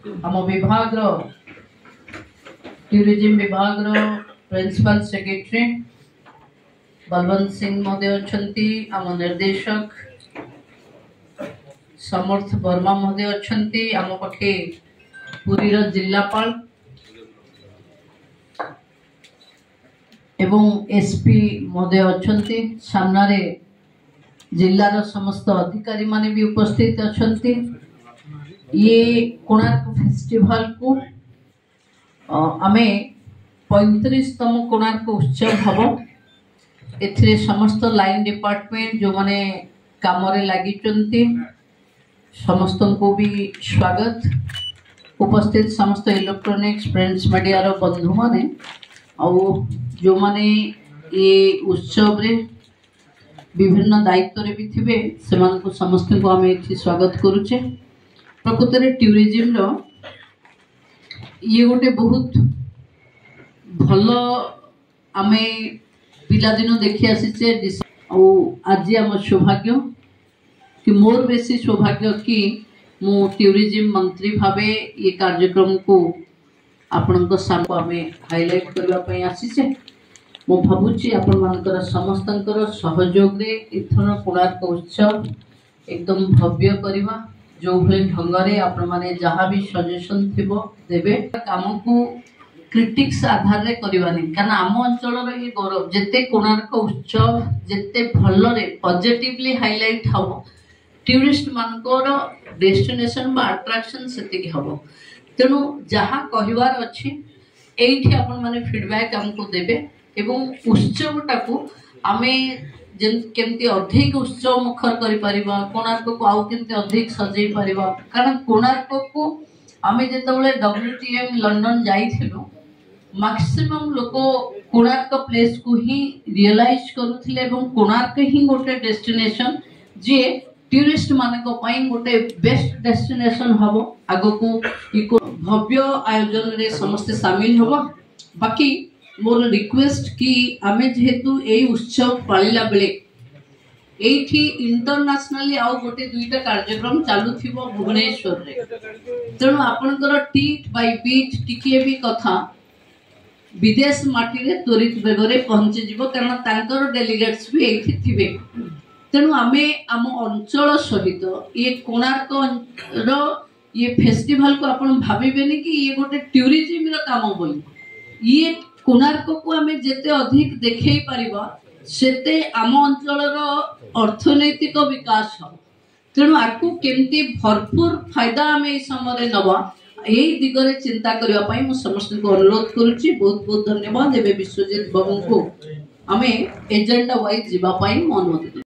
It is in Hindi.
आम विभाग टूरिज्म विभाग प्रिंसिपल सेक्रेटरी बलवंत सिंह महोदय अच्छी आम निर्देशक समर्थ वर्मा महोदय अच्छी आम पाखे पुरी जिलापाल एवं एसपी महोदय अच्छी सामने जिलार समस्त अधिकारी माने भी उपस्थित अच्छी। ये कोणार्क फेस्टिवल को आमे 35तम कोणार्क उत्सव हम ए समस्त लाइन डिपार्टमेंट जो माने काम लगी समस्त को भी स्वागत उपस्थित समस्त इलेक्ट्रॉनिक्स प्रिंट्स मीडिया रो बंधु माने जो माने ये उत्सव रे विभिन्न दायित्व रे भी थिबे सेमान को समस्त को आमे एठी स्वागत करूचे। प्रकृत रे टूरिज्म रो ये गोटे बहुत भलो आमे पिला दिन देखि आसीचे आज आम सौभाग्य कि मोर बेसी सौभाग्य कि मु टूरिज्म मंत्री भावे ये कार्यक्रम को आपण सामने हाइलाइट करने आसीचे। मु भावुची आपण मानकर समस्तंकर सहयोग रे इथन कोणार्क उत्सव एकदम भव्य करवा जो भले ढंग रे आपण माने जहाँ भी सजेशन थिबो देबे काम को क्रिटिक्स आधार रे करवानी कारण आम अंचल ये गौरव जिते कोणार्क उत्सव जिते भल रे पॉजिटिवली हाइलाइट हम टूरिस्ट मानकर डेस्टिनेशन बा अट्रैक्शन सेतिक हम तेणु जहाँ कहबार अच्छी एठी आपण माने फीडबैक हमको देबे एवं उत्सवटा को आमे केमती अधिक उत्सव मुखर करि परिबा कोणार्क को आउ केमती अधिक सजै परिबा कारण कोणार्क को आमे जेतबेले WTM लंडन जाइथिलु मैक्सिमम लोक कोणार्क प्लेस को ही रियलाइज करुथिले एवं कोणार्क ही गोटे डेस्टिनेशन जे टूरिस्ट मानक पई गोटे बेस्ट डेस्टिनेशन हबो आगो को भव्य आयोजन रे समस्त शामिल हबो। बाकी मोर रिक्वेस्ट कि आमे जेहेतु ए उत्सव पालिला बेले एठी इंटरनेशनली आउ गोटे दुईटा कार्यक्रम चालू थिबो भुवनेश्वर रे तेणु आपनकर टीट बाय बीट टिके भी कथा विदेश माटी रे त्वरित बेगरे पहुंची जीवो कारण तांकर डेलीगेट्स भी एठी थिबे तेणु आमे आम अंचल सहित ये कोणार्क रो ये फेस्टिवल को आपण भाबिबेनी कि ये गोटे टूरिज्म रो काम बोली ये कोणार्क को आमे जेते अधिक देखै परिबा सेते आम अंचल रो अर्थनैतिक विकास हो तेणु आकु केमती भरपूर फायदा आमे ए समय नवा यही दिगरे चिंता करबा पई मु समस्त को अनुरोध करूची। बहुत बहुत धन्यवाद। एबे विश्वजीत बाबू को आमे एजेंडा वाइज जीवा पई अनुमति